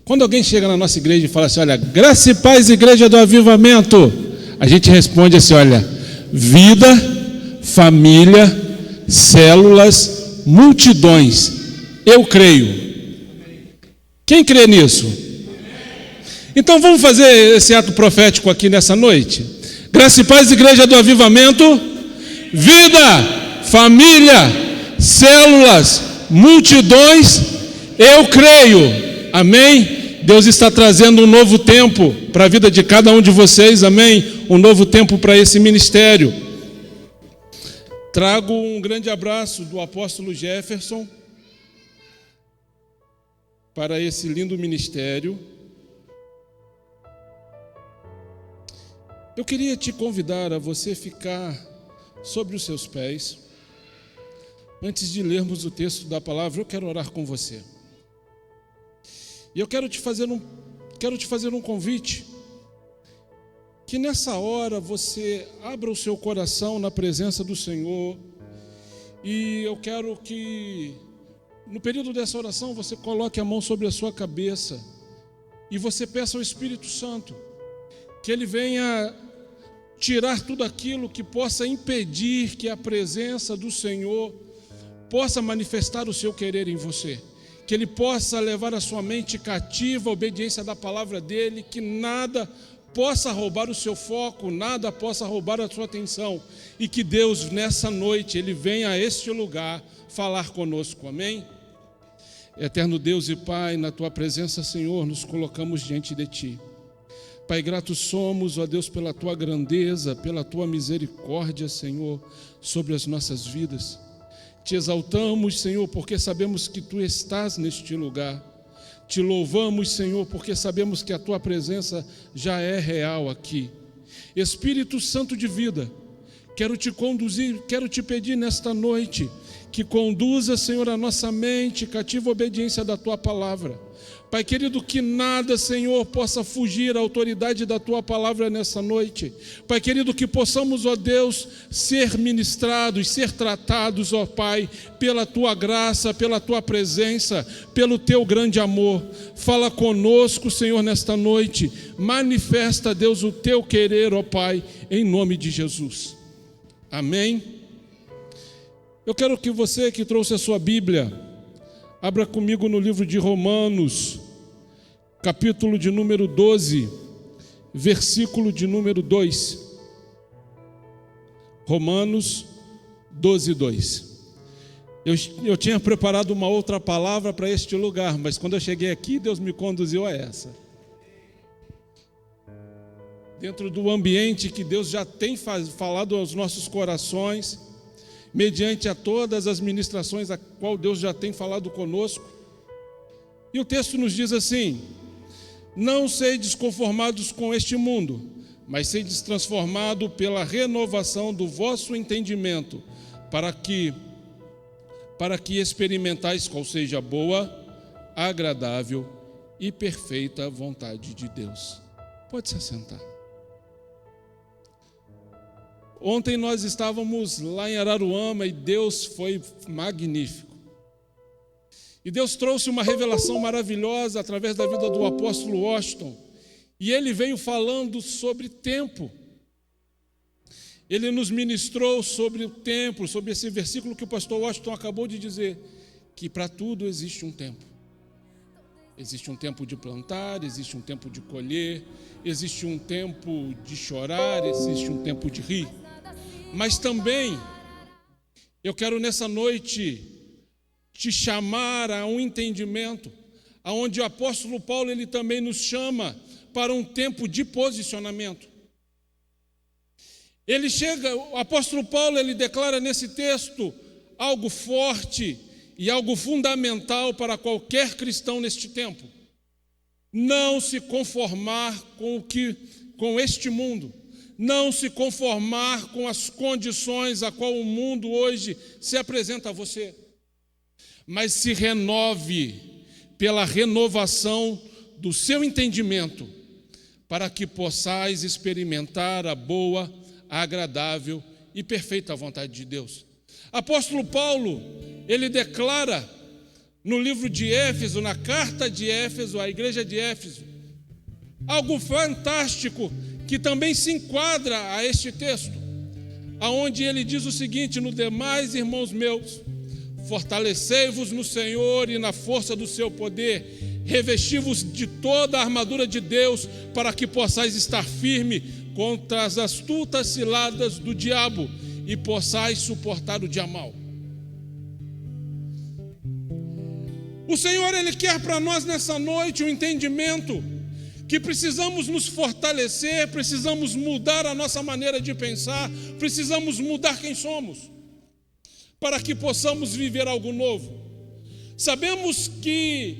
Quando alguém chega na nossa igreja e fala assim, olha, graça e paz, igreja do avivamento, a gente responde assim, olha, vida, família, células, multidões, eu creio. Quem crê nisso? Então vamos fazer esse ato profético aqui nessa noite. Graça e paz, igreja do avivamento, vida, família, células, multidões, eu creio. Amém? Deus está trazendo um novo tempo para a vida de cada um de vocês, amém? Um novo tempo para esse ministério. Trago um grande abraço do apóstolo Jefferson para esse lindo ministério. Eu queria te convidar a você ficar sobre os seus pés. Antes de lermos o texto da palavra, eu quero orar com você. E eu quero te fazer um convite, que nessa hora você abra o seu coração na presença do Senhor, e eu quero que no período dessa oração você coloque a mão sobre a sua cabeça e você peça ao Espírito Santo que Ele venha tirar tudo aquilo que possa impedir que a presença do Senhor possa manifestar o seu querer em você. Que Ele possa levar a sua mente cativa à obediência da palavra dEle, que nada possa roubar o seu foco, nada possa roubar a sua atenção, e que Deus nessa noite, Ele venha a este lugar falar conosco, amém? Eterno Deus e Pai, na Tua presença, Senhor, nos colocamos diante de Ti. Pai, gratos somos, ó Deus, pela Tua grandeza, pela Tua misericórdia, Senhor, sobre as nossas vidas. Te exaltamos, Senhor, porque sabemos que Tu estás neste lugar. Te louvamos, Senhor, porque sabemos que a Tua presença já é real aqui. Espírito Santo de vida, quero te conduzir, quero te pedir nesta noite que conduza, Senhor, a nossa mente cativa a obediência da Tua palavra. Pai querido, que nada, Senhor, possa fugir à autoridade da Tua palavra nessa noite. Pai querido, que possamos, ó Deus, ser ministrados, ser tratados, ó Pai, pela Tua graça, pela Tua presença, pelo Teu grande amor. Fala conosco, Senhor, nesta noite. Manifesta, Deus, o Teu querer, ó Pai, em nome de Jesus. Amém? Eu quero que você que trouxe a sua Bíblia, abra comigo no livro de Romanos, capítulo de número 12, versículo de número 2. Romanos 12, 2. Eu tinha preparado uma outra palavra para este lugar, mas quando eu cheguei aqui, Deus me conduziu a essa. Dentro do ambiente que Deus já tem falado aos nossos corações, mediante a todas as ministrações a qual Deus já tem falado conosco. E o texto nos diz assim: não sedes conformados com este mundo, mas sedes transformado pela renovação do vosso entendimento, para que experimentais qual seja a boa, agradável e perfeita vontade de Deus. Pode se assentar. Ontem nós estávamos lá em Araruama e Deus foi magnífico. E Deus trouxe uma revelação maravilhosa através da vida do apóstolo Washington. E ele veio falando sobre tempo. Ele nos ministrou sobre o tempo, sobre esse versículo que o pastor Washington acabou de dizer, que para tudo existe um tempo. Existe um tempo de plantar, existe um tempo de colher, existe um tempo de chorar, existe um tempo de rir. Mas também, eu quero nessa noite te chamar a um entendimento, aonde o apóstolo Paulo, ele também nos chama para um tempo de posicionamento. O apóstolo Paulo, ele declara nesse texto algo forte e algo fundamental para qualquer cristão neste tempo. Não se conformar com este mundo. Não se conformar com as condições a qual o mundo hoje se apresenta a você, mas se renove pela renovação do seu entendimento, para que possais experimentar a boa, agradável e perfeita vontade de Deus. Apóstolo Paulo, ele declara no livro de Éfeso, na carta de Éfeso, à igreja de Éfeso, algo fantástico que também se enquadra a este texto, aonde ele diz o seguinte: no demais, irmãos meus, fortalecei-vos no Senhor e na força do seu poder, revesti-vos de toda a armadura de Deus, para que possais estar firme contra as astutas ciladas do diabo e possais suportar o dia mau. O Senhor, Ele quer para nós nessa noite um entendimento que precisamos nos fortalecer, precisamos mudar a nossa maneira de pensar, precisamos mudar quem somos, para que possamos viver algo novo. Sabemos que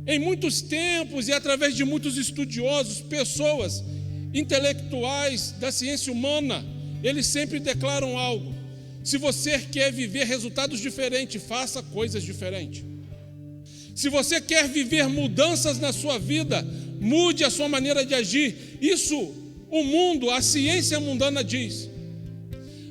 em muitos tempos e através de muitos estudiosos, pessoas intelectuais da ciência humana, eles sempre declaram algo: se você quer viver resultados diferentes, faça coisas diferentes. Se você quer viver mudanças na sua vida, mude a sua maneira de agir. Isso o mundo, a ciência mundana diz.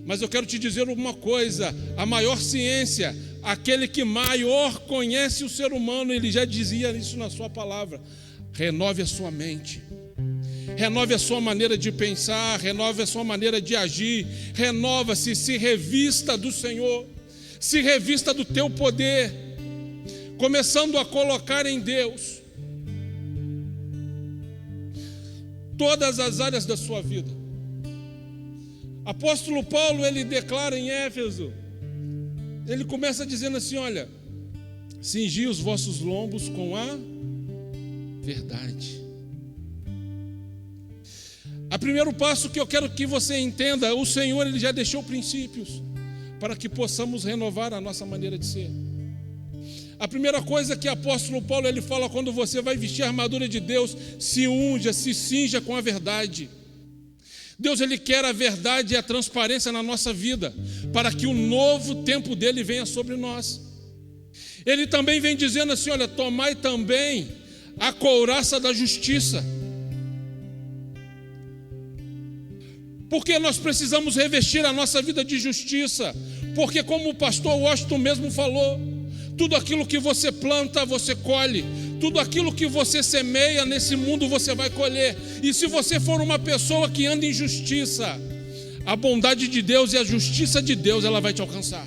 Mas eu quero te dizer uma coisa: a maior ciência, aquele que maior conhece o ser humano, ele já dizia isso na sua palavra: renove a sua mente, renove a sua maneira de pensar, renove a sua maneira de agir, renova-se, se revista do Senhor, se revista do teu poder, começando a colocar em Deus todas as áreas da sua vida. Apóstolo Paulo, ele declara em Éfeso, ele começa dizendo assim: olha, cingi os vossos lombos com a verdade. O primeiro passo que eu quero que você entenda: o Senhor, ele já deixou princípios para que possamos renovar a nossa maneira de ser. A primeira coisa que o apóstolo Paulo ele fala: quando você vai vestir a armadura de Deus, se unja, se cinja com a verdade. Deus, ele quer a verdade e a transparência na nossa vida, para que o novo tempo dele venha sobre nós. Ele também vem dizendo assim: olha, tomai também a couraça da justiça. Porque nós precisamos revestir a nossa vida de justiça, porque como o pastor Washington mesmo falou, tudo aquilo que você planta, você colhe. Tudo aquilo que você semeia nesse mundo, você vai colher. E se você for uma pessoa que anda em justiça, a bondade de Deus e a justiça de Deus, ela vai te alcançar.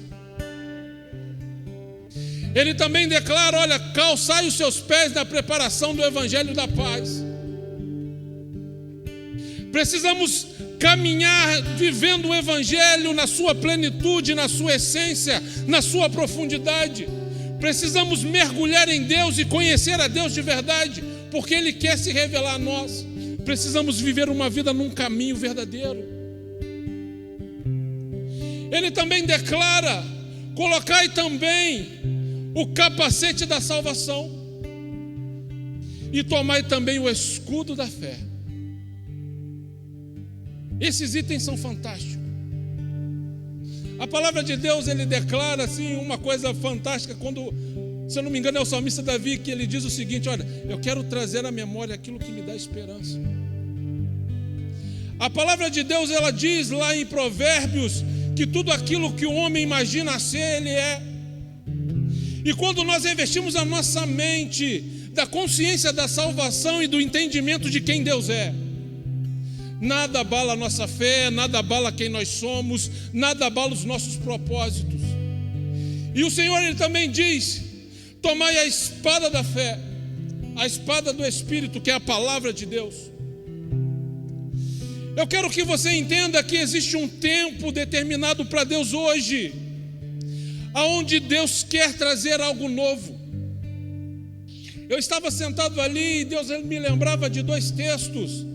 Ele também declara: olha, calçai os seus pés na preparação do evangelho da paz. Precisamos caminhar vivendo o evangelho na sua plenitude, na sua essência, na sua profundidade. Precisamos mergulhar em Deus e conhecer a Deus de verdade, porque Ele quer se revelar a nós. Precisamos viver uma vida num caminho verdadeiro. Ele também declara: colocai também o capacete da salvação e tomai também o escudo da fé. Esses itens são fantásticos. A palavra de Deus, ele declara assim uma coisa fantástica, quando, se eu não me engano, é o salmista Davi, que ele diz o seguinte: olha, eu quero trazer à memória aquilo que me dá esperança. A palavra de Deus, ela diz lá em Provérbios que tudo aquilo que o homem imagina ser, ele é. E quando nós investimos a nossa mente da consciência da salvação e do entendimento de quem Deus é, nada abala a nossa fé, nada abala quem nós somos, nada abala os nossos propósitos. E o Senhor, ele também diz: tomai a espada da fé, a espada do Espírito, que é a palavra de Deus. Eu quero que você entenda que existe um tempo determinado para Deus hoje, aonde Deus quer trazer algo novo. Eu estava sentado ali e Deus me lembrava de dois textos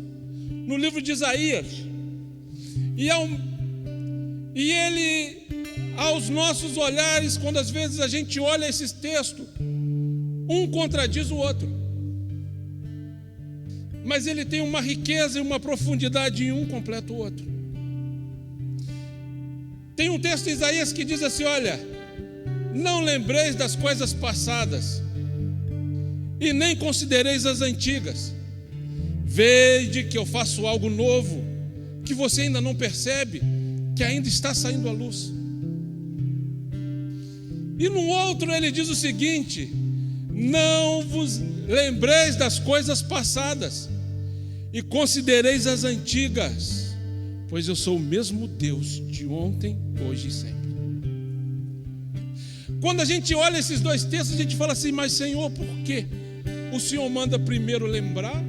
no livro de Isaías, e ele, aos nossos olhares, quando às vezes a gente olha esses textos, um contradiz o outro, mas ele tem uma riqueza e uma profundidade, e um completa o outro. Tem um texto de Isaías que diz assim: olha, não lembreis das coisas passadas, e nem considereis as antigas. Vede que eu faço algo novo, que você ainda não percebe, que ainda está saindo à luz. E no outro ele diz o seguinte: não vos lembreis das coisas passadas e considereis as antigas, pois eu sou o mesmo Deus de ontem, hoje e sempre. Quando a gente olha esses dois textos, a gente fala assim: mas Senhor, por quê? O Senhor manda primeiro lembrar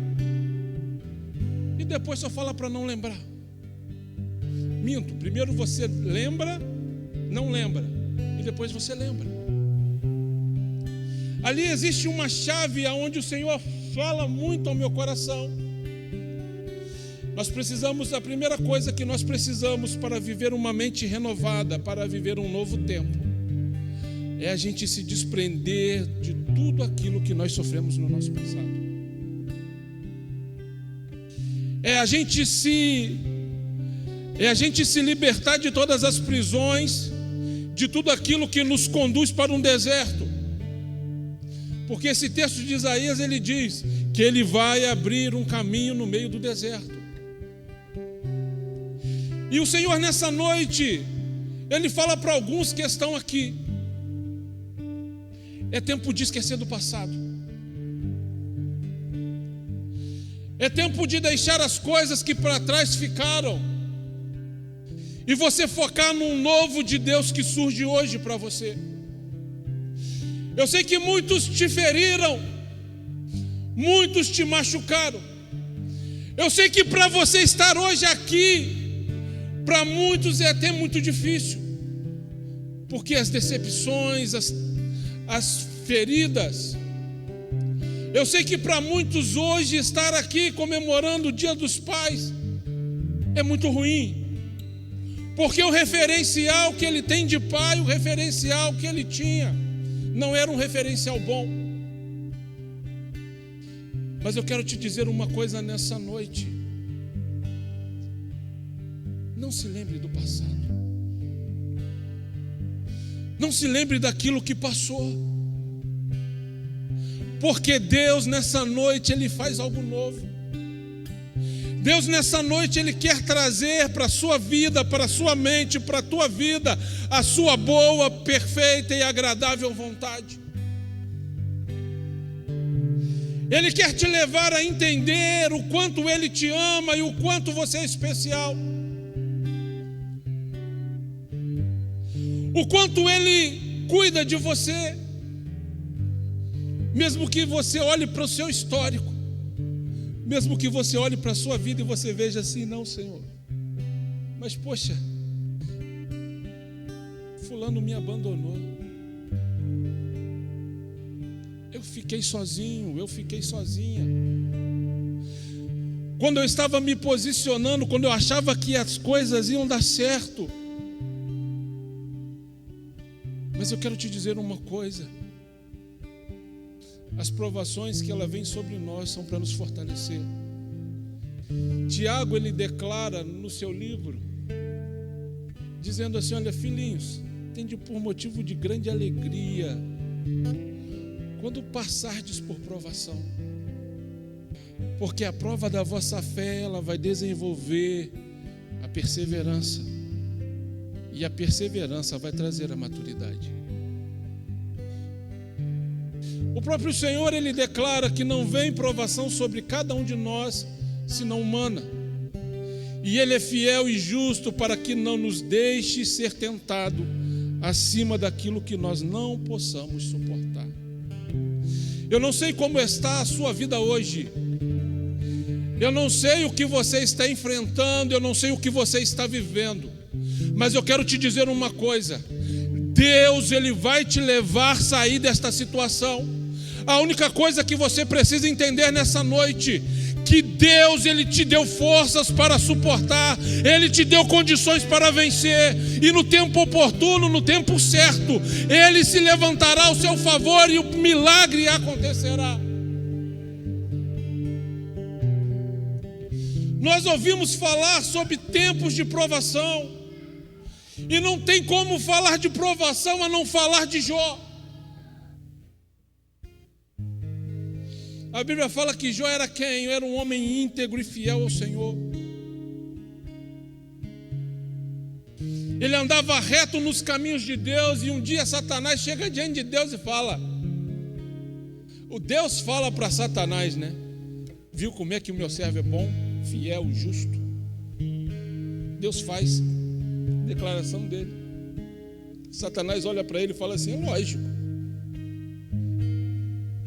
e depois só fala para não lembrar. Minto, primeiro você lembra, não lembra, e depois você lembra. Ali existe uma chave aonde o Senhor fala muito ao meu coração. Nós precisamos, a primeira coisa que nós precisamos para viver uma mente renovada, para viver um novo tempo, é a gente se desprender de tudo aquilo que nós sofremos no nosso passado. É a gente se libertar de todas as prisões, de tudo aquilo que nos conduz para um deserto. Porque esse texto de Isaías, ele diz que ele vai abrir um caminho no meio do deserto. E o Senhor nessa noite, ele fala para alguns que estão aqui: é tempo de esquecer do passado. É tempo de deixar as coisas que para trás ficaram e você focar num novo de Deus que surge hoje para você. Eu sei que muitos te feriram, muitos te machucaram. Eu sei que para você estar hoje aqui, para muitos é até muito difícil, porque as decepções, as feridas. Eu sei que para muitos hoje estar aqui comemorando o Dia dos Pais é muito ruim, porque o referencial que ele tem de pai, o referencial que ele tinha, não era um referencial bom. Mas eu quero te dizer uma coisa nessa noite: não se lembre do passado, não se lembre daquilo que passou, porque Deus nessa noite ele faz algo novo. Deus nessa noite ele quer trazer para a sua vida, para a sua mente, para a tua vida, a sua boa, perfeita e agradável vontade. Ele quer te levar a entender o quanto ele te ama e o quanto você é especial, o quanto ele cuida de você, mesmo que você olhe para o seu histórico, mesmo que você olhe para a sua vida e você veja assim: não, Senhor, mas poxa, fulano me abandonou, eu fiquei sozinho, eu fiquei sozinha. Quando eu estava me posicionando, quando eu achava que as coisas iam dar certo. Mas eu quero te dizer uma coisa: as provações que ela vem sobre nós são para nos fortalecer. Tiago, ele declara no seu livro, dizendo assim: olha, filhinhos, tende por motivo de grande alegria quando passardes por provação, porque a prova da vossa fé, ela vai desenvolver a perseverança, e a perseverança vai trazer a maturidade. O próprio Senhor, ele declara que não vem provação sobre cada um de nós, senão humana. E ele é fiel e justo para que não nos deixe ser tentado acima daquilo que nós não possamos suportar. Eu não sei como está a sua vida hoje. Eu não sei o que você está enfrentando, eu não sei o que você está vivendo. Mas eu quero te dizer uma coisa: Deus, ele vai te levar a sair desta situação. A única coisa que você precisa entender nessa noite, que Deus, ele te deu forças para suportar, ele te deu condições para vencer, e no tempo oportuno, no tempo certo, ele se levantará ao seu favor e o milagre acontecerá. Nós ouvimos falar sobre tempos de provação, e não tem como falar de provação a não falar de Jó. A Bíblia fala que Jó era quem? Era um homem íntegro e fiel ao Senhor. Ele andava reto nos caminhos de Deus, e um dia Satanás chega diante de Deus e fala. O Deus fala para Satanás, né? Viu como é que o meu servo é bom, fiel, justo? Deus faz declaração dele. Satanás olha para ele e fala assim: é lógico.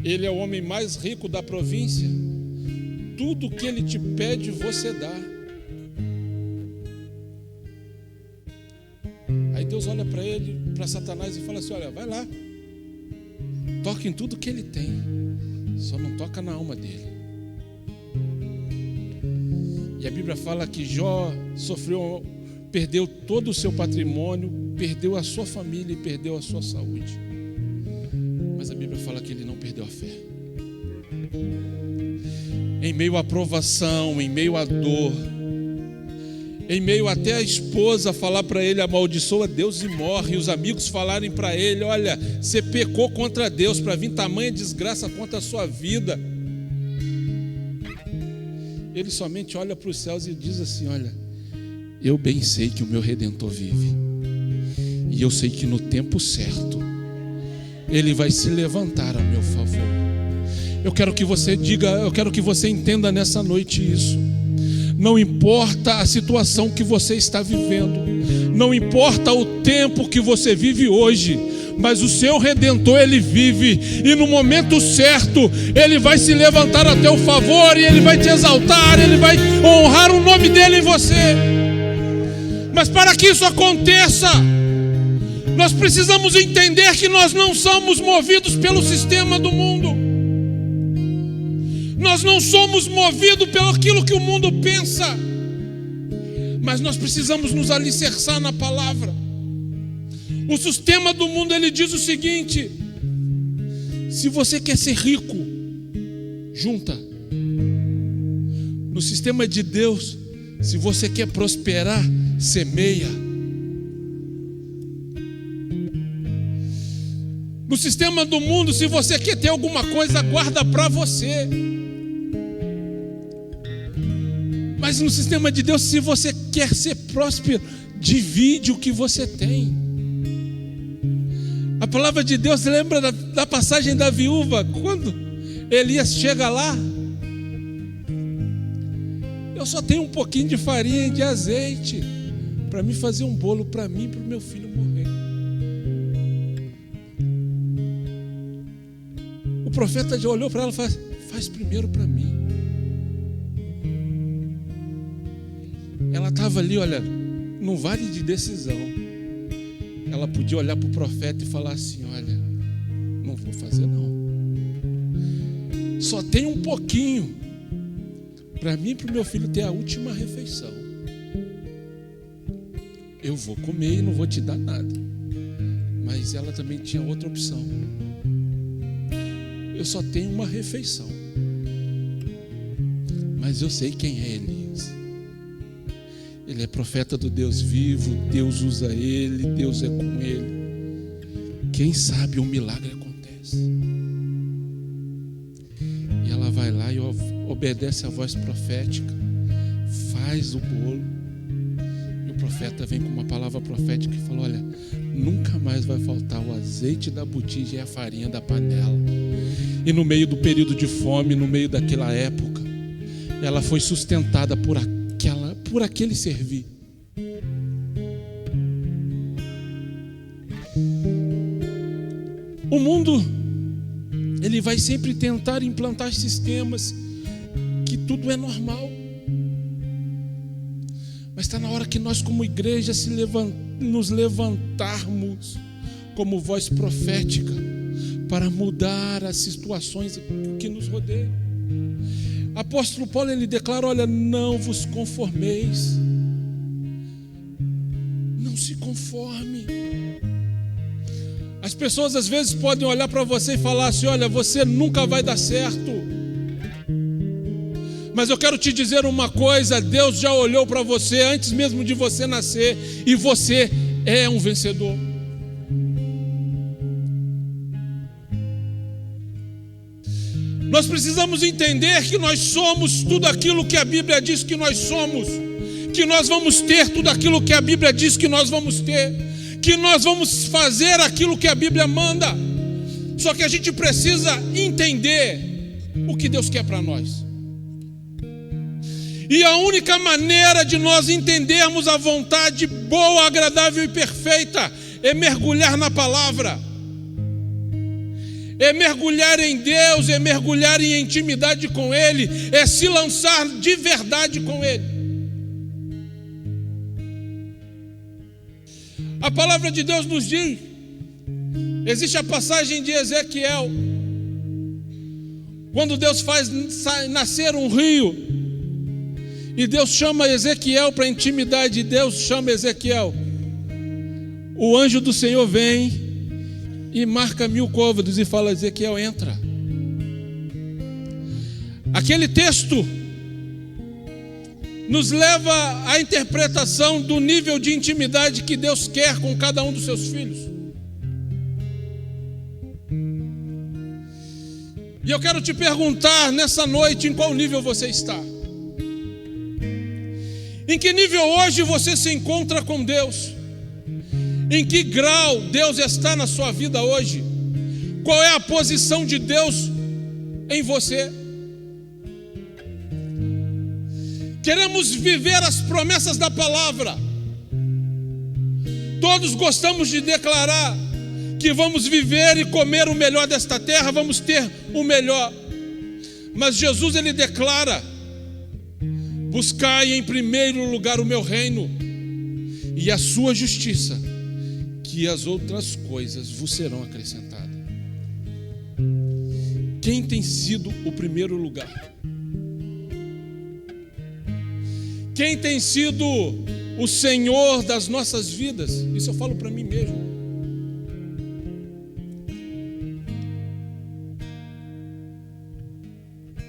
Ele é o homem mais rico da província. Tudo que ele te pede, você dá. Aí Deus olha para ele, para Satanás e fala assim: olha, vai lá, toca em tudo que ele tem, só não toca na alma dele. E a Bíblia fala que Jó perdeu todo o seu patrimônio, perdeu a sua família e perdeu a sua saúde. Mas a Bíblia fala que ele não perdeu a fé. Em meio à provação, em meio à dor, em meio até a esposa falar para ele: amaldiçoa Deus e morre, e os amigos falarem para ele: olha, você pecou contra Deus para vir tamanha desgraça contra a sua vida. Ele somente olha para os céus e diz assim: olha, eu bem sei que o meu Redentor vive, e eu sei que no tempo certo Ele vai se levantar a meu favor. Eu quero que você diga, eu quero que você entenda nessa noite isso. Não importa a situação que você está vivendo, não importa o tempo que você vive hoje, mas o seu Redentor, Ele vive, e no momento certo Ele vai se levantar a teu favor, e Ele vai te exaltar, Ele vai honrar o nome dEle em você. Mas para que isso aconteça, nós precisamos entender que nós não somos movidos pelo sistema do mundo. Nós não somos movidos pelo aquilo que o mundo pensa, mas nós precisamos nos alicerçar na palavra. O sistema do mundo, ele diz o seguinte: se você quer ser rico, junta. No sistema de Deus, se você quer prosperar, semeia. No sistema do mundo, se você quer ter alguma coisa, guarda para você. Mas no sistema de Deus, se você quer ser próspero, divide o que você tem. A palavra de Deus lembra da passagem da viúva, quando Elias chega lá: eu só tenho um pouquinho de farinha e de azeite para me fazer um bolo para mim e para o meu filho morrer. O profeta já olhou para ela e falou: faz primeiro para mim. Ela estava ali, olha, num vale de decisão. Ela podia olhar para o profeta e falar assim: olha, não vou fazer não, só tem um pouquinho para mim e para o meu filho ter a última refeição. Eu vou comer e não vou te dar nada. Mas ela também tinha outra opção: eu só tenho uma refeição, mas eu sei quem é Elias. Ele é profeta do Deus vivo, Deus usa ele, Deus é com ele. Quem sabe um milagre acontece. E ela vai lá e obedece a voz profética, faz o bolo. E o profeta vem com uma palavra profética e fala: olha, nunca mais vai faltar o azeite da botija e a farinha da panela. E no meio do período de fome, no meio daquela época, ela foi sustentada por aquele servir. O mundo, ele vai sempre tentar implantar sistemas que tudo é normal. Mas está na hora que nós, como igreja, nos levantarmos como voz profética para mudar as situações que nos rodeiam. Apóstolo Paulo, ele declara: olha, não vos conformeis, não se conforme. As pessoas às vezes podem olhar para você e falar assim: olha, você nunca vai dar certo. Mas eu quero te dizer uma coisa: Deus já olhou para você antes mesmo de você nascer, e você é um vencedor. Nós precisamos entender que nós somos tudo aquilo que a Bíblia diz que nós somos, que nós vamos ter tudo aquilo que a Bíblia diz que nós vamos ter, que nós vamos fazer aquilo que a Bíblia manda. Só que a gente precisa entender o que Deus quer para nós. E a única maneira de nós entendermos a vontade boa, agradável e perfeita é mergulhar na palavra, é mergulhar em Deus, é mergulhar em intimidade com Ele, é se lançar de verdade com Ele. A palavra de Deus nos diz, existe a passagem de Ezequiel, quando Deus faz nascer um rio, e Deus chama Ezequiel para intimidade, e Deus chama Ezequiel, o anjo do Senhor vem e marca 1000 côvados e fala: Ezequiel, entra. Aquele texto nos leva à interpretação do nível de intimidade que Deus quer com cada um dos seus filhos. E eu quero te perguntar nessa noite, em qual nível você está? Em que nível hoje você se encontra com Deus? Em que grau Deus está na sua vida hoje? Qual é a posição de Deus em você? Queremos viver as promessas da palavra. Todos gostamos de declarar que vamos viver e comer o melhor desta terra, vamos ter o melhor. Mas Jesus, ele declara: buscai em primeiro lugar o meu reino e a sua justiça, que as outras coisas vos serão acrescentadas. Quem tem sido o primeiro lugar? Quem tem sido o Senhor das nossas vidas? Isso eu falo para mim mesmo.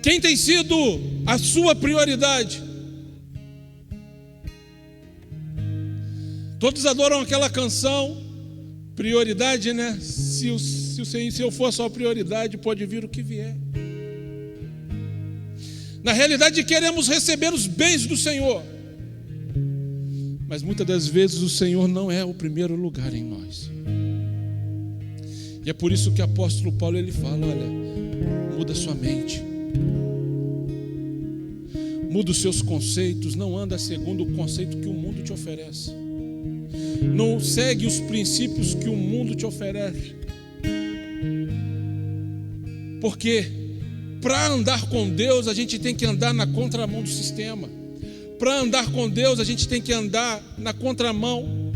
Quem tem sido a sua prioridade? Todos adoram aquela canção, prioridade, né? Se eu for a sua prioridade, pode vir o que vier. Na realidade, queremos receber os bens do Senhor, mas muitas das vezes o Senhor não é o primeiro lugar em nós. E é por isso que o apóstolo Paulo, ele fala: olha, muda sua mente, muda os seus conceitos, não anda segundo o conceito que o mundo te oferece, não segue os princípios que o mundo te oferece, porque para andar com Deus a gente tem que andar na contramão do sistema. Para andar com Deus a gente tem que andar na contramão.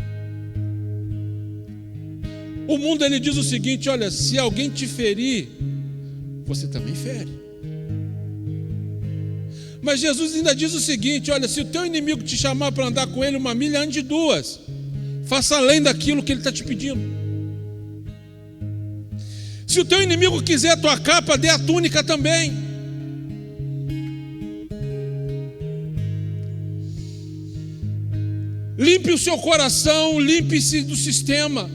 O mundo, ele diz o seguinte: olha, se alguém te ferir, você também fere. Mas Jesus ainda diz o seguinte: olha, se o teu inimigo te chamar para andar com ele 1 milha, ande 2. Faça além daquilo que ele está te pedindo. Se o teu inimigo quiser a tua capa, dê a túnica também. Limpe o seu coração, limpe-se do sistema.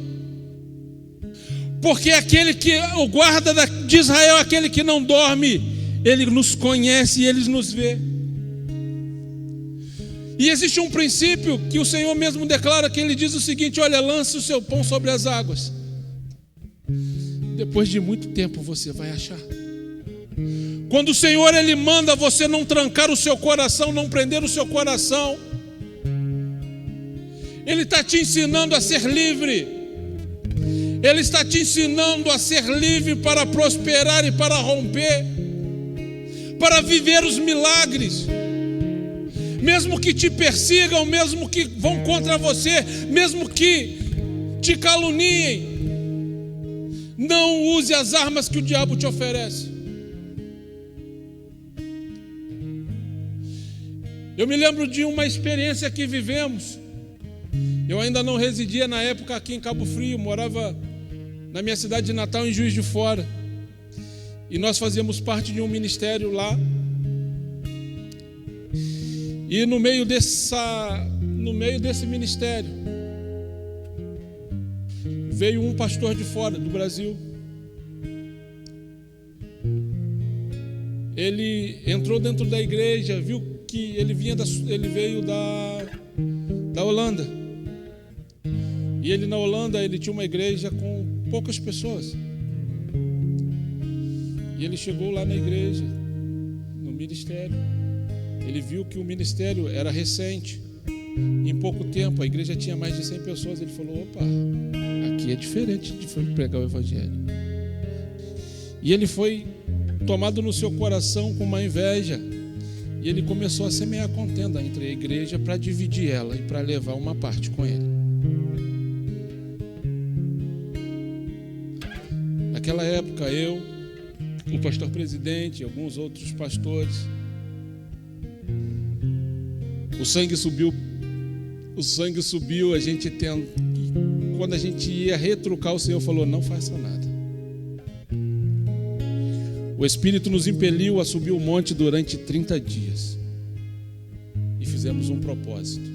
Porque aquele que o guarda de Israel, aquele que não dorme, ele nos conhece e ele nos vê. E existe um princípio que o Senhor mesmo declara, que ele diz o seguinte: olha, lance o seu pão sobre as águas. Depois de muito tempo você vai achar. Quando o Senhor, ele manda você não trancar o seu coração, não prender o seu coração, Ele está te ensinando a ser livre. Ele está te ensinando a ser livre para prosperar e para romper, para viver os milagres. Mesmo que te persigam, mesmo que vão contra você, mesmo que te caluniem, não use as armas que o diabo te oferece. Eu me lembro de uma experiência que vivemos. Eu ainda não residia na época aqui em Cabo Frio, morava na minha cidade de Natal, em Juiz de Fora. E nós fazíamos parte de um ministério lá. E no meio desse ministério, veio um pastor de fora do Brasil. Ele entrou dentro da igreja, viu que ele veio da Holanda. E ele na Holanda, ele tinha uma igreja com poucas pessoas. E ele chegou lá na igreja, no ministério. Ele viu que o ministério era recente. Em pouco tempo, a igreja tinha mais de 100 pessoas. Ele falou, opa, aqui é diferente de pregar o evangelho. E ele foi tomado no seu coração com uma inveja. E ele começou a semear contenda entre a igreja para dividir ela e para levar uma parte com ele. Naquela época, eu, o pastor presidente e alguns outros pastores, o sangue subiu, quando a gente ia retrucar, o Senhor falou, não faça nada. O Espírito nos impeliu a subir o monte durante 30 dias. E fizemos um propósito.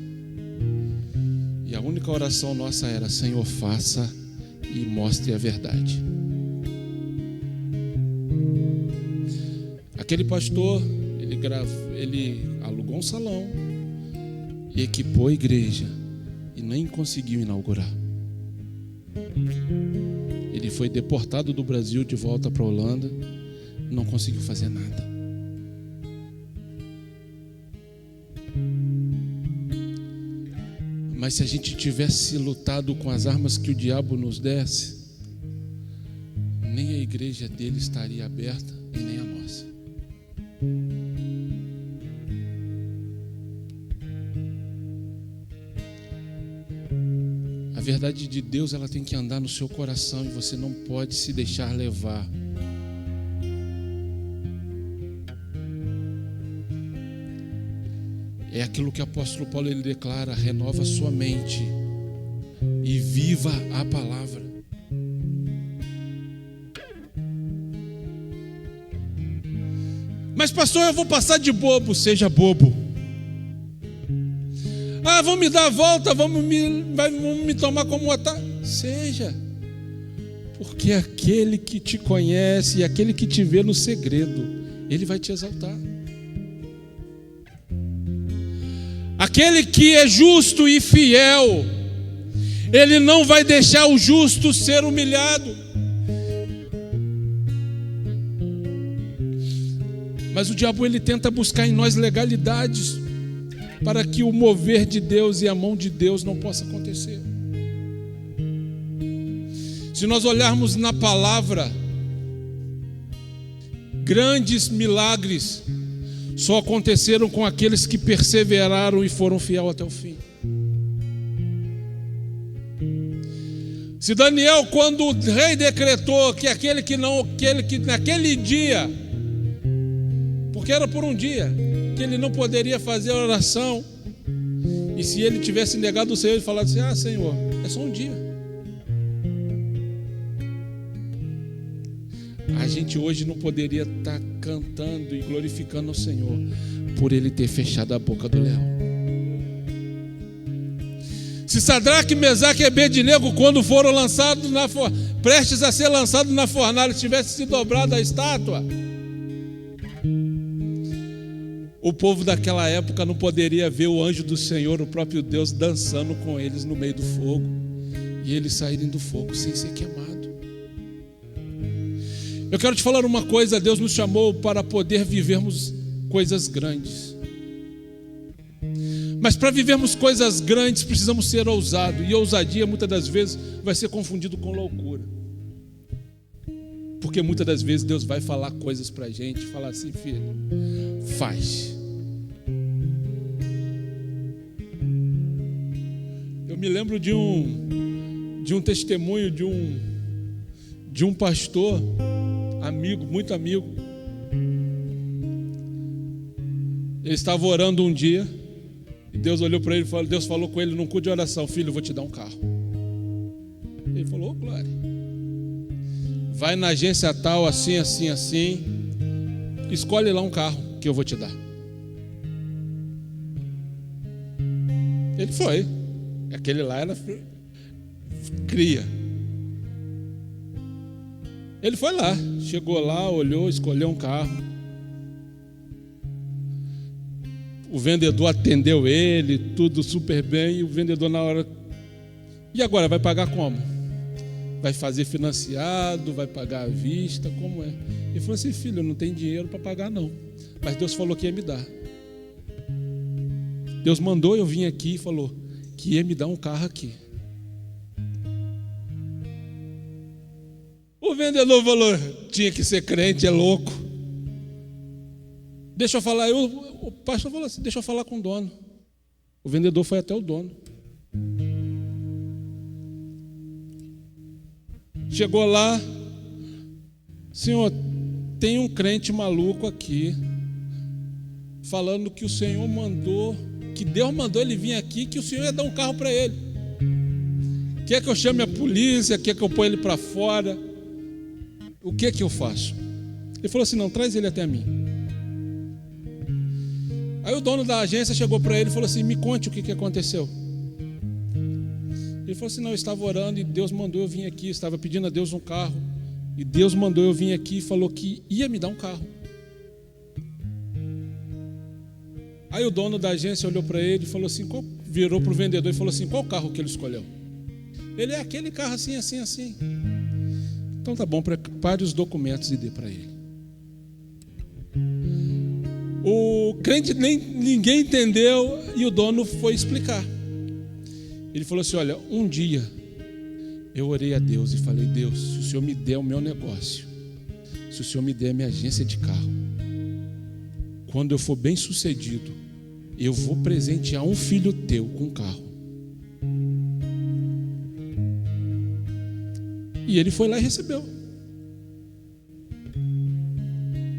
E a única oração nossa era, Senhor, faça e mostre a verdade. Aquele pastor, ele alugou um salão e equipou a igreja e nem conseguiu inaugurar. Ele foi deportado do Brasil de volta para a Holanda, não conseguiu fazer nada. Mas se a gente tivesse lutado com as armas que o diabo nos desse, nem a igreja dele estaria aberta e nem a nossa. A verdade de Deus, ela tem que andar no seu coração e você não pode se deixar levar. É aquilo que o apóstolo Paulo ele declara, renova sua mente e viva a palavra. Mas pastor, eu vou passar de bobo. Seja bobo. Vão me dar a volta, vão me tomar como otário. Seja. Porque aquele que te conhece e aquele que te vê no segredo, ele vai te exaltar. Aquele que é justo e fiel, ele não vai deixar o justo ser humilhado. Mas o diabo ele tenta buscar em nós legalidades para que o mover de Deus e a mão de Deus não possa acontecer. Se nós olharmos na palavra, grandes milagres só aconteceram com aqueles que perseveraram e foram fiel até o fim. Se Daniel, quando o rei decretou que aquele que naquele dia, porque era por um dia, que ele não poderia fazer a oração, e se ele tivesse negado o Senhor, ele falasse assim, Senhor, é só um dia. A gente hoje não poderia estar cantando e glorificando ao Senhor por ele ter fechado a boca do leão. Se Sadraque, Mesaque e Abednego, quando foram lançados prestes a ser lançados na fornalha, tivesse se dobrado a estátua, o povo daquela época não poderia ver o anjo do Senhor, o próprio Deus, dançando com eles no meio do fogo, e eles saírem do fogo sem ser queimados. Eu quero te falar uma coisa, Deus nos chamou para poder vivermos coisas grandes. Mas para vivermos coisas grandes precisamos ser ousados. E ousadia muitas das vezes vai ser confundido com loucura. Porque muitas das vezes Deus vai falar coisas para a gente, falar assim, filho, faz. Eu me lembro de um testemunho de um pastor, amigo, muito amigo. Ele estava orando um dia e Deus olhou para ele e falou, Deus falou com ele num culto de oração, filho, eu vou te dar um carro. Ele falou, oh, glória. Vai na agência tal, assim, assim, assim, escolhe lá um carro que eu vou te dar. Ele foi. Aquele lá era cria. Ele foi lá, chegou lá, olhou, escolheu um carro. O vendedor atendeu ele, tudo super bem, e o vendedor na hora... E agora, vai pagar como? Vai fazer financiado, vai pagar à vista, como é? Ele falou assim: filho, eu não tenho dinheiro para pagar não, mas Deus falou que ia me dar. Deus mandou eu vir aqui e falou que ia me dar um carro aqui. O vendedor falou: tinha que ser crente, é louco. Deixa eu falar. O pastor falou assim: deixa eu falar com o dono. O vendedor foi até o dono. Chegou lá: senhor, tem um crente maluco aqui, falando que o Senhor mandou, que Deus mandou ele vir aqui, que o Senhor ia dar um carro para ele. Quer que eu chame a polícia? Quer que eu ponha ele para fora? O que eu faço? Ele falou assim: não, traz ele até mim. Aí o dono da agência chegou para ele e falou assim: me conte o que aconteceu. Ele falou assim: não, eu estava orando e Deus mandou eu vir aqui, estava pedindo a Deus um carro, e Deus mandou eu vir aqui e falou que ia me dar um carro. Aí o dono da agência olhou para ele e falou assim, virou para o vendedor e falou assim: qual carro que ele escolheu? Ele: é aquele carro assim, assim, assim. Então tá bom, prepare os documentos e dê para ele. O crente ninguém entendeu e o dono foi explicar. Ele falou assim: olha, um dia eu orei a Deus e falei: Deus, se o Senhor me der o meu negócio, se o Senhor me der a minha agência de carro, quando eu for bem sucedido, eu vou presentear um filho teu com um carro. E ele foi lá e recebeu.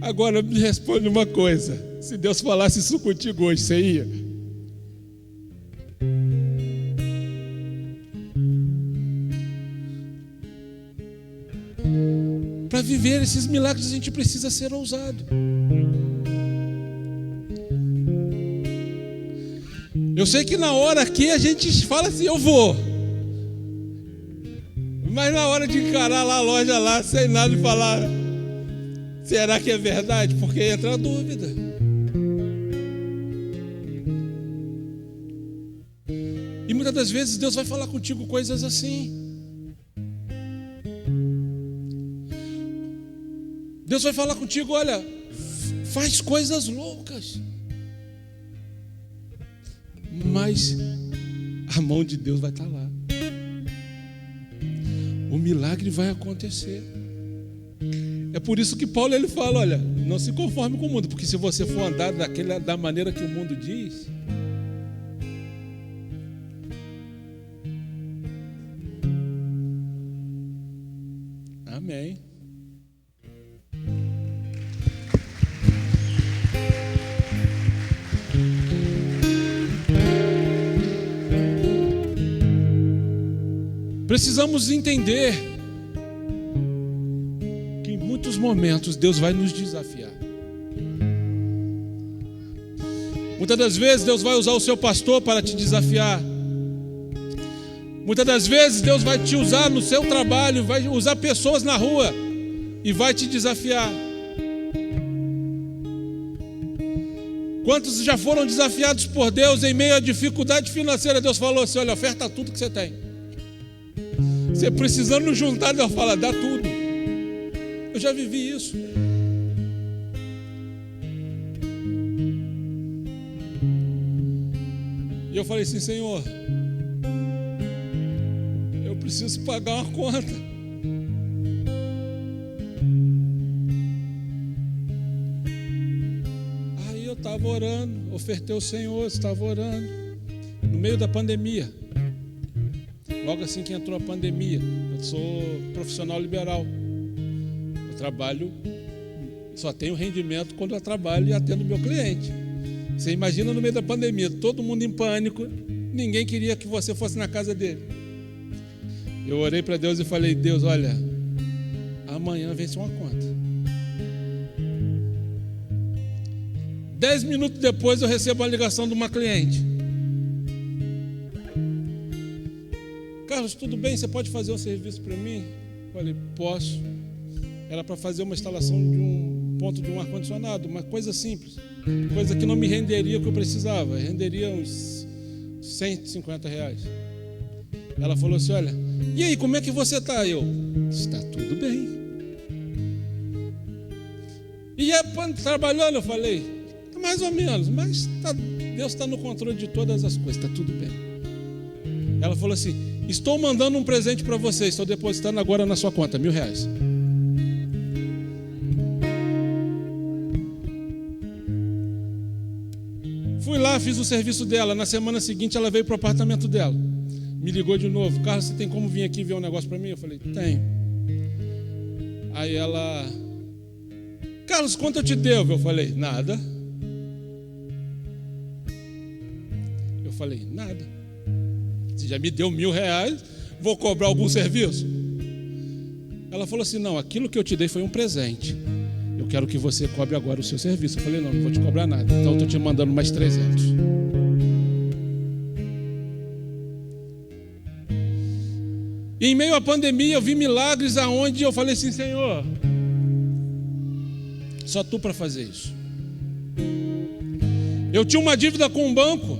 Agora me responde uma coisa: se Deus falasse isso contigo hoje, você ia? Para viver esses milagres a gente precisa ser ousado. Eu sei que na hora aqui a gente fala assim: eu vou. Mas na hora de encarar lá a loja lá, sem nada, e falar: será que é verdade? Porque entra a dúvida. E muitas das vezes Deus vai falar contigo coisas assim. Deus vai falar contigo: olha, faz coisas loucas. Mas a mão de Deus vai estar lá. O milagre vai acontecer. É por isso que Paulo ele fala: olha, não se conforme com o mundo, porque se você for andar da maneira que o mundo diz, amém. Precisamos entender que em muitos momentos Deus vai nos desafiar. Muitas das vezes Deus vai usar o seu pastor para te desafiar. Muitas das vezes Deus vai te usar no seu trabalho, vai usar pessoas na rua e vai te desafiar. Quantos já foram desafiados por Deus em meio à dificuldade financeira? Deus falou assim: olha, oferta tudo que você tem. Você precisando juntar, Deus fala: dá tudo. Eu já vivi isso. E eu falei assim: Senhor, eu preciso pagar uma conta. Aí eu estava orando, ofertei ao Senhor, estava orando, no meio da pandemia. Logo assim que entrou a pandemia, eu sou profissional liberal. Eu trabalho, só tenho rendimento quando eu trabalho e atendo meu cliente. Você imagina no meio da pandemia, todo mundo em pânico, ninguém queria que você fosse na casa dele. Eu orei para Deus e falei: Deus, olha, amanhã vence uma conta. 10 minutos depois eu recebo a ligação de uma cliente: Carlos, tudo bem? Você pode fazer um serviço para mim? Eu falei: posso. Era para fazer uma instalação de um ponto de um ar-condicionado, uma coisa simples, coisa que não me renderia o que eu precisava, renderia uns R$150. Ela falou assim: olha, e aí, como é que você está? Eu: está tudo bem. E trabalhando? Eu falei: mais ou menos, mas Deus está no controle de todas as coisas, está tudo bem. Ela falou assim: estou mandando um presente para você, estou depositando agora na sua conta, R$1.000. Fui lá, fiz o serviço dela. Na semana seguinte ela veio para o apartamento dela, me ligou de novo: Carlos, você tem como vir aqui ver um negócio para mim? Eu falei: tenho. Aí ela: Carlos, quanto eu te devo? Eu falei: nada. Eu falei: nada. Você já me deu R$1.000, vou cobrar algum serviço? Ela falou assim: não, aquilo que eu te dei foi um presente, eu quero que você cobre agora o seu serviço. Eu falei: não vou te cobrar nada, então eu estou te mandando mais 300. E em meio à pandemia eu vi milagres aonde eu falei assim: Senhor, só tu para fazer isso. Eu tinha uma dívida com um banco,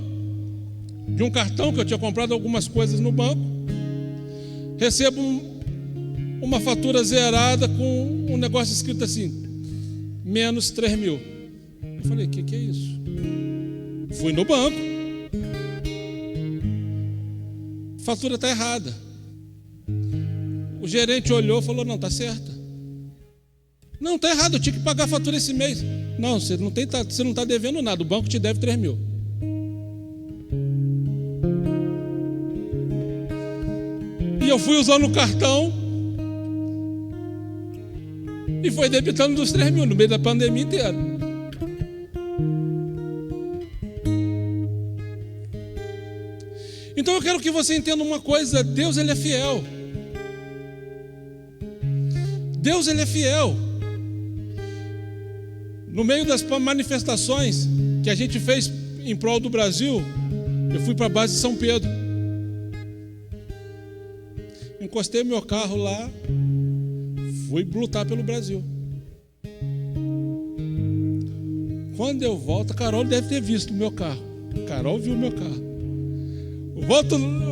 de um cartão que eu tinha comprado algumas coisas no banco. Recebo uma fatura zerada com um negócio escrito assim: menos 3.000. Eu falei: o que é isso? Fui no banco, a fatura está errada. O gerente olhou e falou: não, está certa. Não, está errado, eu tinha que pagar a fatura esse mês. Não, você não está devendo nada, o banco te deve 3.000. E eu fui usando o cartão e foi debitando dos 3.000 no meio da pandemia inteira. Então eu quero que você entenda uma coisa: Deus, Ele é fiel. Deus, Ele é fiel. No meio das manifestações que a gente fez em prol do Brasil, eu fui para a base de São Pedro. Encostei meu carro lá, fui lutar pelo Brasil. Quando eu volto, a Carol deve ter visto o meu carro. Carol viu o meu carro.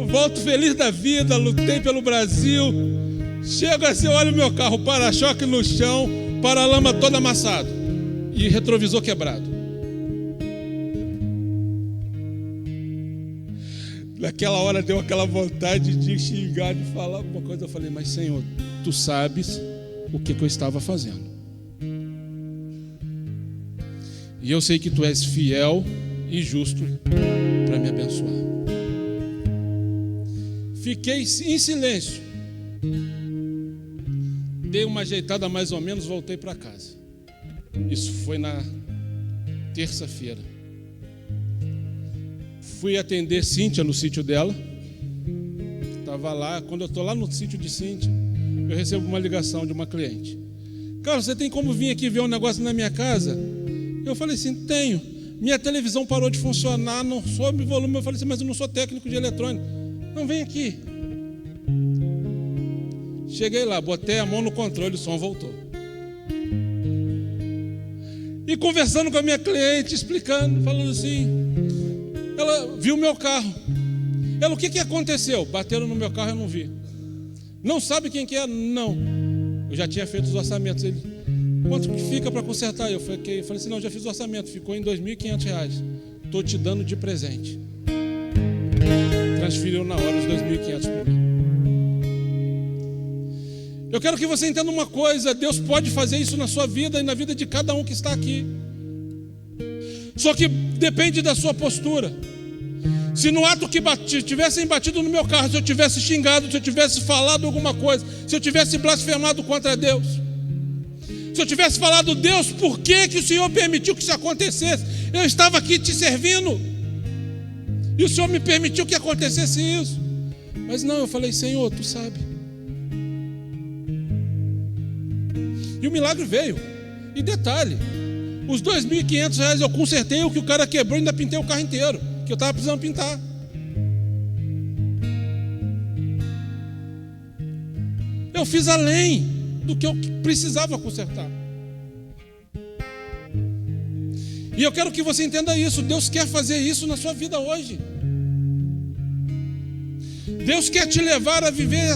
Volto feliz da vida, lutei pelo Brasil. Chego assim, olho o meu carro, para-choque no chão, para-lama todo amassado e retrovisor quebrado. Naquela hora deu aquela vontade de xingar, de falar alguma coisa. Eu falei: mas Senhor, tu sabes o que eu estava fazendo. E eu sei que tu és fiel e justo para me abençoar. Fiquei em silêncio. Dei uma ajeitada mais ou menos, voltei para casa. Isso foi na terça-feira. Fui atender Cíntia no sítio dela. Estava lá, quando eu estou lá no sítio de Cíntia, eu recebo uma ligação de uma cliente: Carlos, você tem como vir aqui ver um negócio na minha casa? Eu falei assim: tenho. Minha televisão parou de funcionar, não soube o volume. Eu falei assim: mas eu não sou técnico de eletrônica. Não, vem aqui. Cheguei lá, botei a mão no controle, o som voltou. E conversando com a minha cliente, explicando, falando assim, ela viu o meu carro. Ela: o que aconteceu? Bateram no meu carro, eu não vi. Não sabe quem que é? Não. Eu já tinha feito os orçamentos. Ele: quanto que fica para consertar? Eu falei assim: não, já fiz o orçamento, ficou em R$2.500. Estou te dando de presente. Transferiu na hora os R$2.500 para mim. Eu quero que você entenda uma coisa: Deus pode fazer isso na sua vida e na vida de cada um que está aqui. Só que depende da sua postura. Se no ato que tivessem batido no meu carro, se eu tivesse xingado, se eu tivesse falado alguma coisa, se eu tivesse blasfemado contra Deus, se eu tivesse falado: Deus, por que o Senhor permitiu que isso acontecesse? Eu estava aqui te servindo e o Senhor me permitiu que acontecesse isso. Mas não, eu falei: Senhor, tu sabe. E o milagre veio. E detalhe, os R$2.500 eu consertei o que o cara quebrou e ainda pintei o carro inteiro, que eu estava precisando pintar. Eu fiz além do que eu precisava consertar. E eu quero que você entenda isso. Deus quer fazer isso na sua vida hoje. Deus quer te levar a viver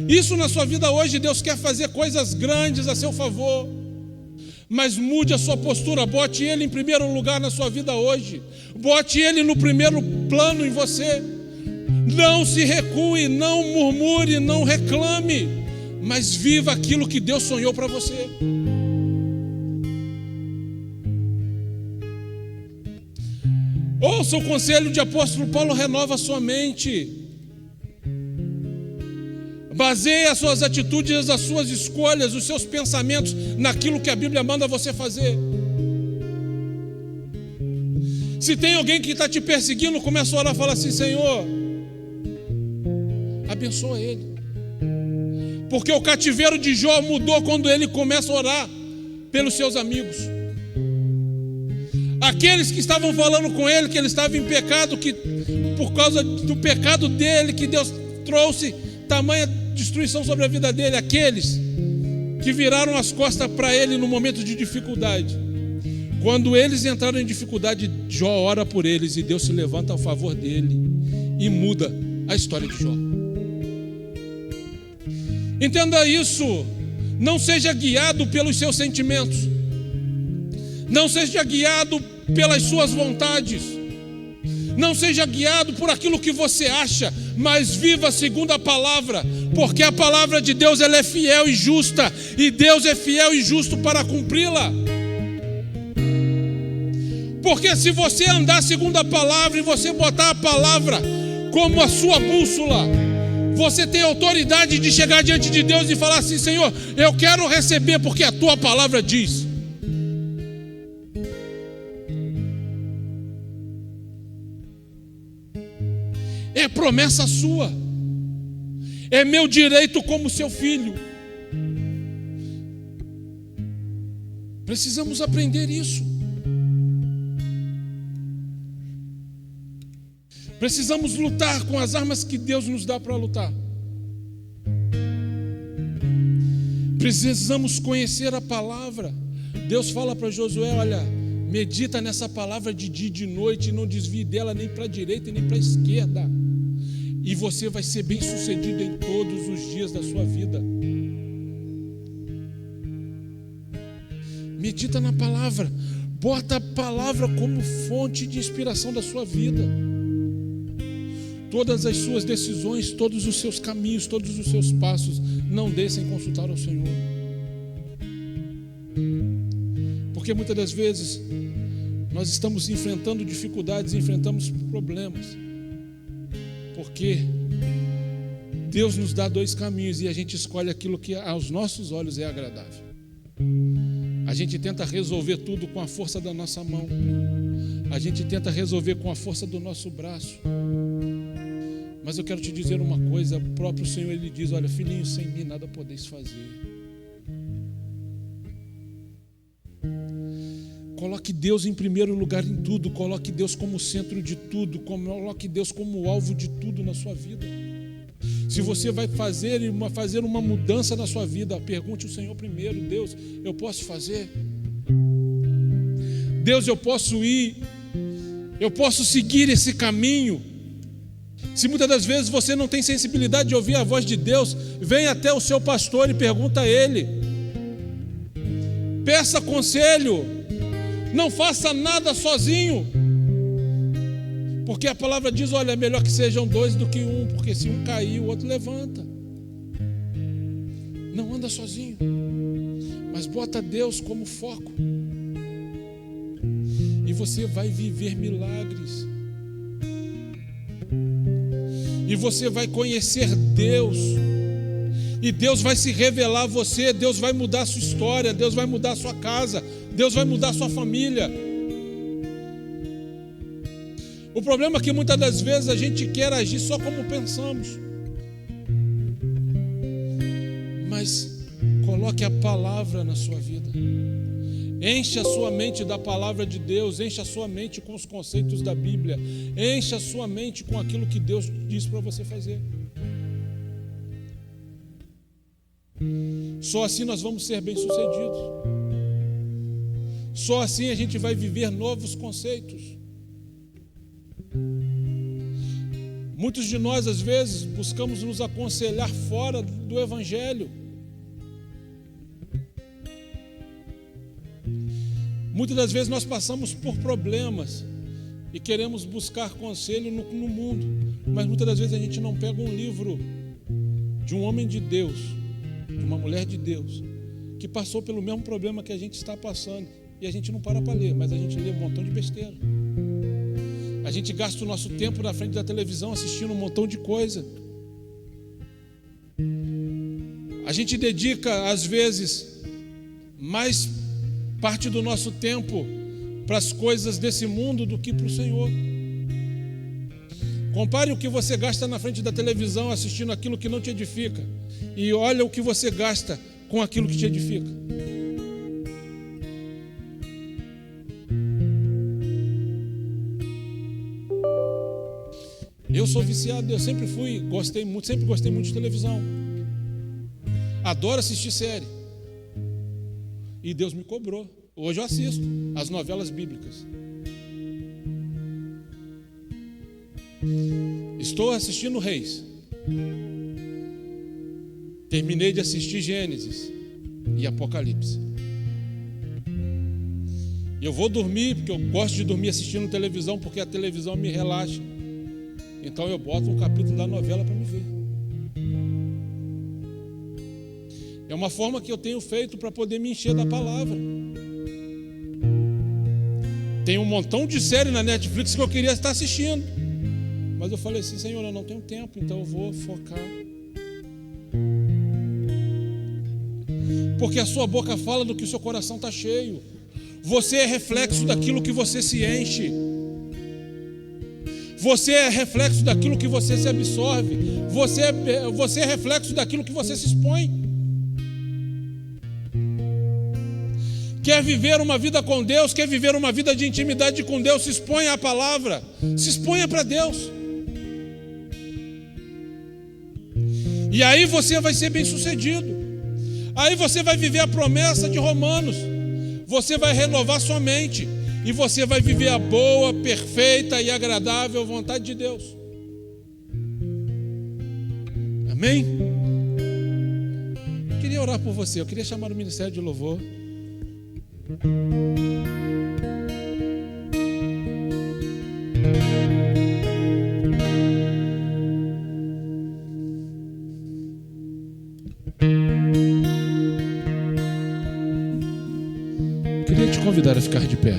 isso na sua vida hoje. Deus quer fazer coisas grandes a seu favor. Mas mude a sua postura. Bote Ele em primeiro lugar na sua vida hoje. Bote Ele no primeiro plano em você. Não se recue, não murmure, não reclame, mas viva aquilo que Deus sonhou para você. Ouça o conselho de apóstolo Paulo, renova a sua mente. Baseie as suas atitudes, as suas escolhas, os seus pensamentos naquilo que a Bíblia manda você fazer. Se tem alguém que está te perseguindo, começa a orar e fala assim: Senhor, abençoa ele. Porque o cativeiro de Jó mudou quando ele começa a orar pelos seus amigos. Aqueles que estavam falando com ele que ele estava em pecado, que por causa do pecado dele, que Deus trouxe tamanha destruição sobre a vida dele, aqueles que viraram as costas para ele no momento de dificuldade. Quando eles entraram em dificuldade, Jó ora por eles e Deus se levanta a favor dele e muda a história de Jó. Entenda isso. Não seja guiado pelos seus sentimentos. Não seja guiado pelas suas vontades. Não seja guiado por aquilo que você acha, mas viva segundo a palavra, porque a palavra de Deus ela é fiel e justa, e Deus é fiel e justo para cumpri-la. Porque se você andar segundo a palavra e você botar a palavra como a sua bússola, você tem autoridade de chegar diante de Deus e falar assim: Senhor, eu quero receber porque a tua palavra diz. É promessa sua. É meu direito como seu filho. Precisamos aprender isso. Precisamos lutar com as armas que Deus nos dá para lutar. Precisamos conhecer a palavra. Deus fala para Josué: olha, medita nessa palavra de dia e de noite, não desvie dela nem para a direita e nem para a esquerda, e você vai ser bem sucedido em todos os dias da sua vida. Medita na palavra, bota a palavra como fonte de inspiração da sua vida. Todas as suas decisões, todos os seus caminhos, todos os seus passos, não deixem consultar ao Senhor. Porque muitas das vezes nós estamos enfrentando dificuldades, enfrentamos problemas, porque Deus nos dá dois caminhos e a gente escolhe aquilo que aos nossos olhos é agradável. A gente tenta resolver tudo com a força da nossa mão. A gente tenta resolver com a força do nosso braço. Mas eu quero te dizer uma coisa, o próprio Senhor ele diz: olha, filhinho, sem mim nada podeis fazer. Coloque Deus em primeiro lugar em tudo, coloque Deus como centro de tudo, coloque Deus como alvo de tudo na sua vida. Se você vai fazer uma mudança na sua vida, pergunte ao Senhor primeiro: Deus, eu posso fazer? Deus, eu posso ir? Eu posso seguir esse caminho? Se muitas das vezes você não tem sensibilidade de ouvir a voz de Deus, vem até o seu pastor e pergunta a ele. Peça conselho. Não faça nada sozinho. Porque a palavra diz: olha, é melhor que sejam dois do que um, porque se um cair, o outro levanta. Não anda sozinho, mas bota Deus como foco. E você vai viver milagres. E você vai conhecer Deus. E Deus vai se revelar a você. Deus vai mudar a sua história. Deus vai mudar a sua casa. Deus vai mudar a sua família. O problema é que muitas das vezes a gente quer agir só como pensamos. Mas coloque a palavra na sua vida. Encha a sua mente da palavra de Deus. Encha a sua mente com os conceitos da Bíblia. Encha a sua mente com aquilo que Deus diz para você fazer. Só assim nós vamos ser bem-sucedidos. Só assim a gente vai viver novos conceitos. Muitos de nós, às vezes, buscamos nos aconselhar fora do Evangelho. Muitas das vezes nós passamos por problemas e queremos buscar conselho no mundo, mas muitas das vezes a gente não pega um livro de um homem de Deus, de uma mulher de Deus, que passou pelo mesmo problema que a gente está passando, e a gente não para ler, mas a gente lê um montão de besteira. A gente gasta o nosso tempo na frente da televisão assistindo um montão de coisa. A gente dedica, às vezes, mais parte do nosso tempo para as coisas desse mundo do que para o Senhor. Compare o que você gasta na frente da televisão assistindo aquilo que não te edifica, e olha o que você gasta com aquilo que te edifica. Eu sou viciado, eu sempre gostei muito de televisão. Adoro assistir série. E Deus me cobrou. Hoje eu assisto as novelas bíblicas. Estou assistindo Reis. Terminei de assistir Gênesis e Apocalipse. Eu vou dormir, porque eu gosto de dormir assistindo televisão, porque a televisão me relaxa. Então eu boto um capítulo da novela para me ver. É uma forma que eu tenho feito para poder me encher da palavra. Tem um montão de série na Netflix que eu queria estar assistindo, mas eu falei assim: Senhor, eu não tenho tempo, então eu vou focar. Porque a sua boca fala do que o seu coração está cheio. Você é reflexo daquilo que você se enche. Você é reflexo daquilo que você se absorve. Você é reflexo daquilo que você se expõe. Quer viver uma vida com Deus, quer viver uma vida de intimidade com Deus, se exponha à palavra, se exponha para Deus. E aí você vai ser bem sucedido. Aí você vai viver a promessa de Romanos. Você vai renovar sua mente. E você vai viver a boa, perfeita e agradável vontade de Deus. Amém? Eu queria orar por você. Eu queria chamar o Ministério de Louvor. Queria te convidar a ficar de pé.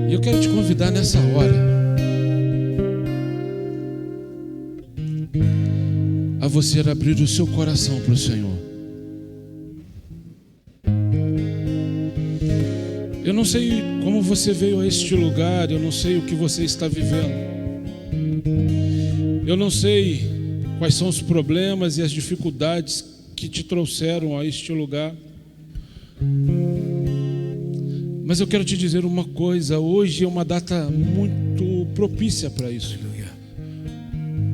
E eu quero te convidar nessa hora a você abrir o seu coração para o Senhor. Eu não sei como você veio a este lugar, eu não sei o que você está vivendo. Eu não sei quais são os problemas e as dificuldades que te trouxeram a este lugar. Mas eu quero te dizer uma coisa: hoje é uma data muito propícia para isso.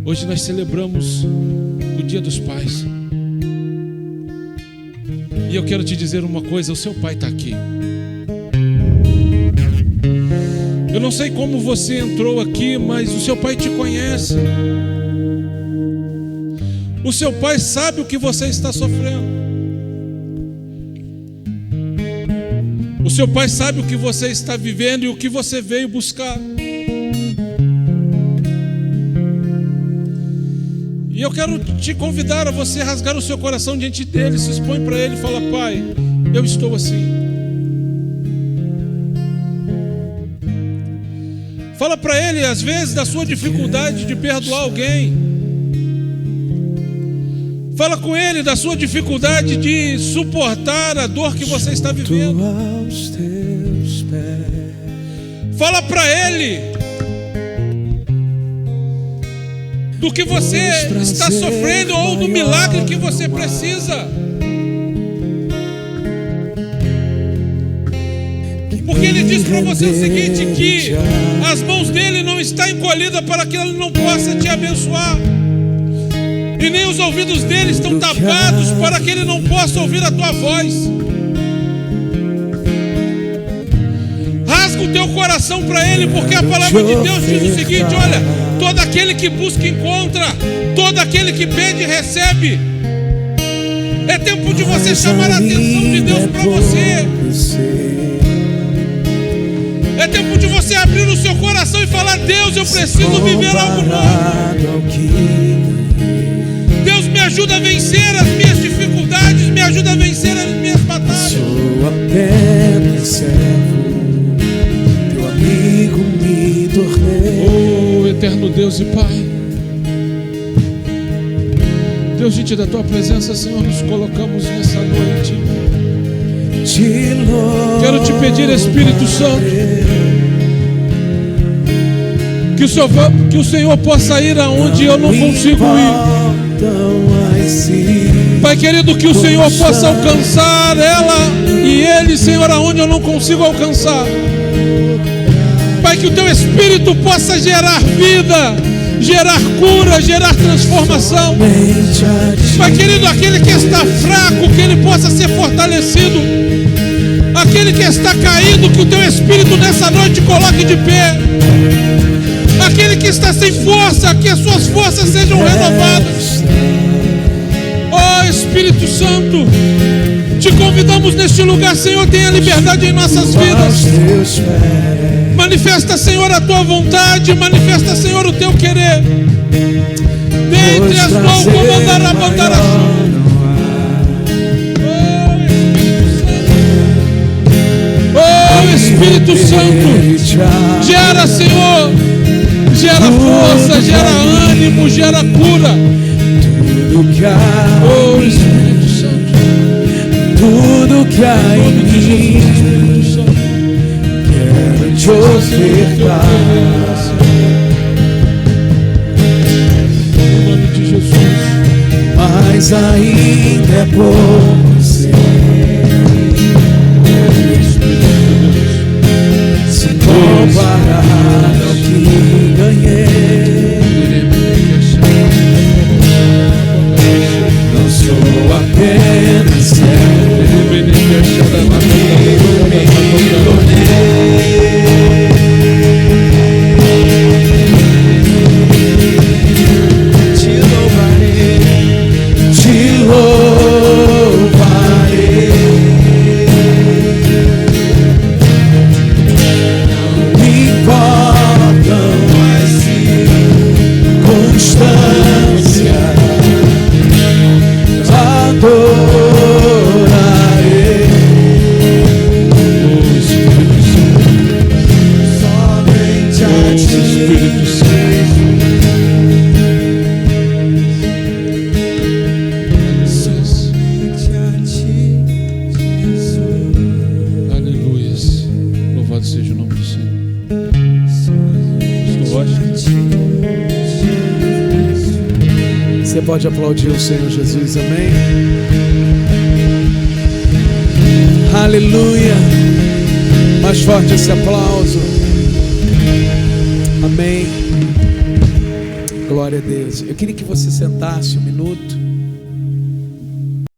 Hoje nós celebramos o Dia dos Pais. E eu quero te dizer uma coisa: o seu pai está aqui. Eu não sei como você entrou aqui, mas o seu pai te conhece. O seu pai sabe o que você está sofrendo. O seu pai sabe o que você está vivendo e o que você veio buscar. E eu quero te convidar a você rasgar o seu coração diante dele, se expõe para ele e fala: Pai, eu estou assim. Fala para ele, às vezes, da sua dificuldade de perdoar alguém. Fala com ele da sua dificuldade de suportar a dor que você está vivendo. Fala para ele do que você está sofrendo ou do milagre que você precisa. Porque Porque Ele diz para você o seguinte, que as mãos dele não estão encolhidas para que Ele não possa te abençoar, e nem os ouvidos dele estão tapados para que Ele não possa ouvir a tua voz. Rasga o teu coração para Ele, porque a palavra de Deus diz o seguinte: olha, todo aquele que busca encontra, todo aquele que pede recebe. É tempo de você chamar a atenção de Deus para você. É tempo de você abrir o seu coração e falar: Deus, eu preciso viver algo novo. Deus, me ajuda a vencer as minhas dificuldades, me ajuda a vencer as minhas batalhas. Sou apenas servo, teu amigo me tornei. Oh, eterno Deus e Pai, Deus, diante da tua presença, Senhor, nos colocamos nessa noite. Quero te pedir, Espírito Santo, que o Senhor possa ir aonde eu não consigo ir. Pai querido, que o Senhor possa alcançar ela e ele, Senhor, aonde eu não consigo alcançar. Pai, que o teu Espírito possa gerar vida, gerar cura, gerar transformação. Pai querido, aquele que está fraco, que ele possa ser fortalecido. Aquele que está caído, que o teu Espírito nessa noite coloque de pé. Aquele que está sem força, que as suas forças sejam renovadas. Oh Espírito Santo, te convidamos neste lugar, Senhor, tenha liberdade em nossas vidas. Manifesta, Senhor, a tua vontade, manifesta, Senhor, o teu querer. Dentre as mãos, comandar a bandara. Oh Espírito Santo, gera, Senhor, gera força, gera ânimo, gera cura. Oh Espírito Santo, tudo que há em mim quero te ofertar. Em nome de Jesus. Mas ainda é pouco se comparar ao que ganhei. Não sou apenas servo, me tornei. Te louvarei, te louvarei. Não me importam as circunstâncias. Você pode aplaudir o Senhor Jesus, amém? Aleluia! Mais forte esse aplauso, amém? Glória a Deus. Eu queria que você sentasse um minuto.